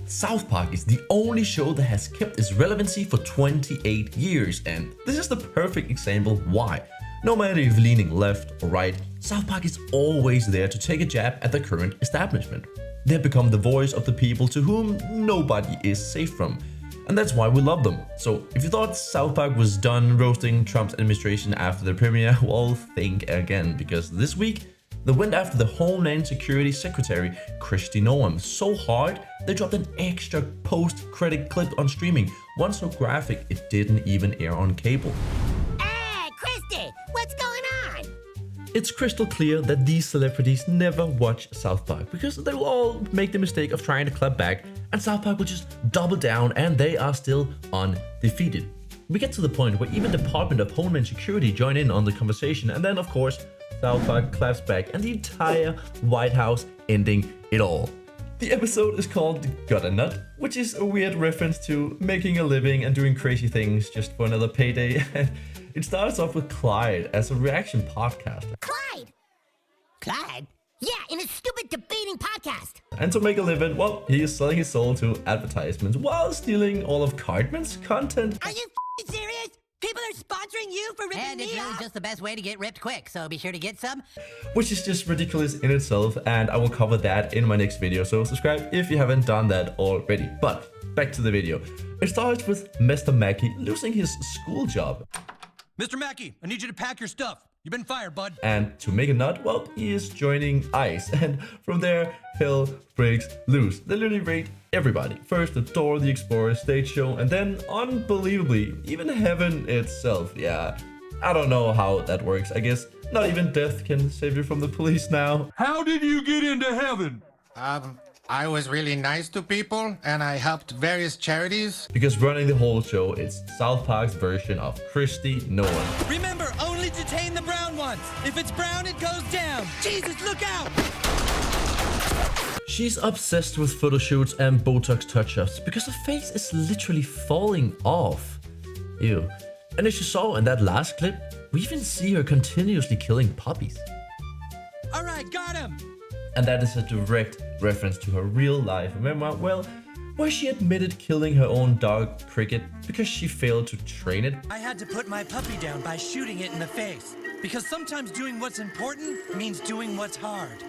South Park is the only show that has kept its relevancy for 28 years, and this is the perfect example why. No matter if leaning left or right, South Park is always there to take a jab at the current establishment. They've become the voice of the people to whom nobody is safe from. And that's why we love them. So if you thought South Park was done roasting Trump's administration after the premiere, well, think again, because this week they went after the Homeland Security Secretary, Kristi Noem, so hard they dropped an extra post-credit clip on streaming, one so graphic it didn't even air on cable. Hey, Kristi, what's going on? It's crystal clear that these celebrities never watch South Park because they will all make the mistake of trying to clap back, and South Park will just double down and they are still undefeated. We get to the point where even Department of Homeland Security join in on the conversation, and then of course South Park claps back and the entire White House ending it all. The episode is called Got a Nut, which is a weird reference to making a living and doing crazy things just for another payday. It starts off with Clyde as a reaction podcaster. Clyde? Clyde? Yeah, in a stupid debating podcast. And to make a living, well, he is selling his soul to advertisements while stealing all of Cartman's content. Are you f***ing serious? People are sponsoring you for ripping And it's me really off? just the best way to get ripped quick, so be sure to get some. Which is just ridiculous in itself, and I will cover that in my next video, so subscribe if you haven't done that already. But back to the video. It starts with Mr. Mackey losing his school job. Mr. Mackey, I need you to pack your stuff. You've been fired, bud. And to make a nut, well, he is joining ICE, and from there, hell breaks loose. They literally raid everybody. First the Dora the Explorer stage show, and then, unbelievably, even heaven itself. Yeah, I don't know how that works. I guess not even death can save you from the police now. How did you get into heaven? I was really nice to people and I helped various charities. Because running the whole show is South Park's version of Kristi Noem. Remember, only detain the brown ones. If it's brown, it goes down. Jesus, look out! She's obsessed with photo shoots and Botox touch-ups because her face is literally falling off. Ew. And as you saw in that last clip, we even see her continuously killing puppies. All right, got him. And that is a direct reference to her real life memoir, well, where she admitted killing her own dog Cricket because she failed to train it. I had to put my puppy down by shooting it in the face. Because sometimes doing what's important means doing what's hard.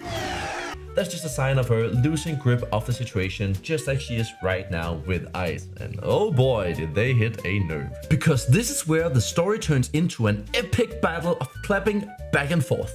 That's just a sign of her losing grip of the situation, just like she is right now with ICE. And oh boy, did they hit a nerve. Because this is where the story turns into an epic battle of clapping back and forth.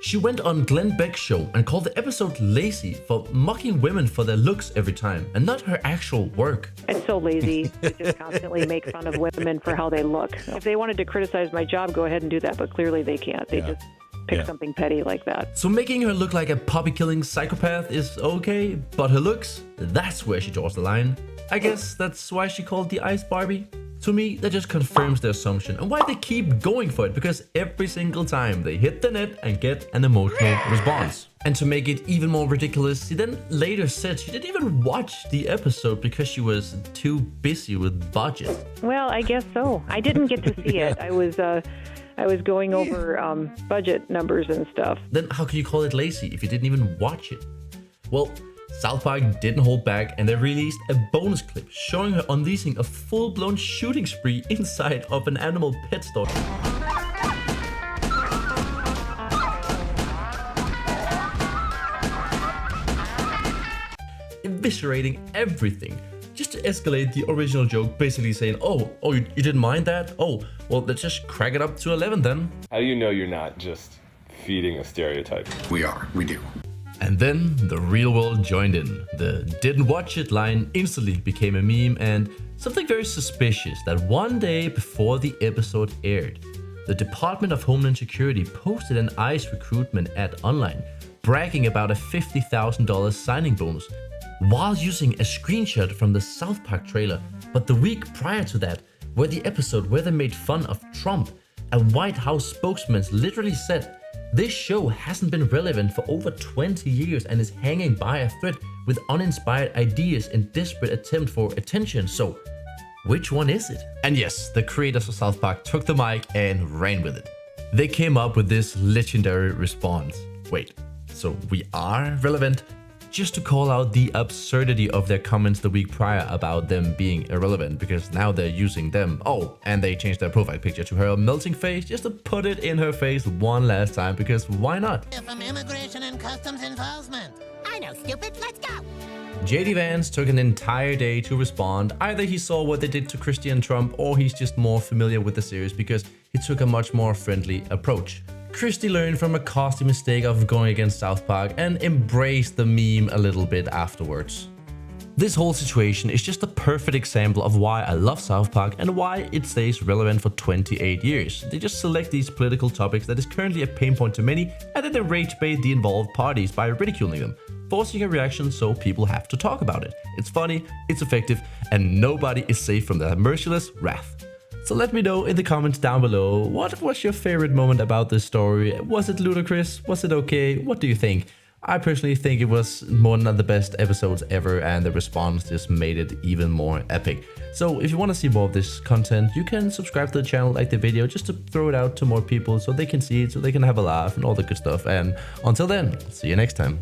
She went on Glenn Beck's show and called the episode lazy for mocking women for their looks every time and not her actual work. It's so lazy to just constantly make fun of women for how they look. If they wanted to criticize my job, go ahead and do that, but clearly they can't. They just pick something petty like that. So making her look like a puppy-killing psychopath is okay, but her looks, that's where she draws the line. I guess that's why she called the ICE Barbie. To me, that just confirms the assumption and why they keep going for it, because every single time they hit the net and get an emotional response. And to make it even more ridiculous, she then later said she didn't even watch the episode because she was too busy with budget. Well, I guess so. I didn't get to see it. I was going over budget numbers and stuff. Then how can you call it lazy if you didn't even watch it? Well, South Park didn't hold back and they released a bonus clip showing her unleashing a full-blown shooting spree inside of an animal pet store. Eviscerating everything, just to escalate the original joke, basically saying, oh, you didn't mind that? Oh, well, let's just crack it up to 11 then. How do you know you're not just feeding a stereotype? We do. And then the real world joined in. The didn't watch it line instantly became a meme, and something very suspicious that one day before the episode aired, the Department of Homeland Security posted an ICE recruitment ad online, bragging about a $50,000 signing bonus, while using a screenshot from the South Park trailer. But the week prior to that, where the episode where they made fun of Trump, a White House spokesman literally said, "This show hasn't been relevant for over 20 years and is hanging by a thread with uninspired ideas in desperate attempt for attention. So, which one is it?" And yes, the creators of South Park took the mic and ran with it. They came up with this legendary response. Wait, so we are relevant? just to call out the absurdity of their comments the week prior about them being irrelevant, because now they're using them. Oh, and they changed their profile picture to her melting face just to put it in her face one last time, because why not? From immigration and customs enforcement. I know, stupid. Let's go. JD Vance took an entire day to respond. Either he saw what they did to Kristi and Trump, or he's just more familiar with the series because he took a much more friendly approach. Kristi learned from a costly mistake of going against South Park and embraced the meme a little bit afterwards. This whole situation is just a perfect example of why I love South Park and why it stays relevant for 28 years. They just select these political topics that is currently a pain point to many, and then they rage bait the involved parties by ridiculing them, forcing a reaction so people have to talk about it. It's funny, it's effective, and nobody is safe from their merciless wrath. So let me know in the comments down below, what was your favorite moment about this story? Was it ludicrous? Was it okay? What do you think? I personally think it was one of the best episodes ever, and the response just made it even more epic. So if you want to see more of this content, you can subscribe to the channel, like the video, just to throw it out to more people so they can see it, so they can have a laugh and all the good stuff. And until then, see you next time.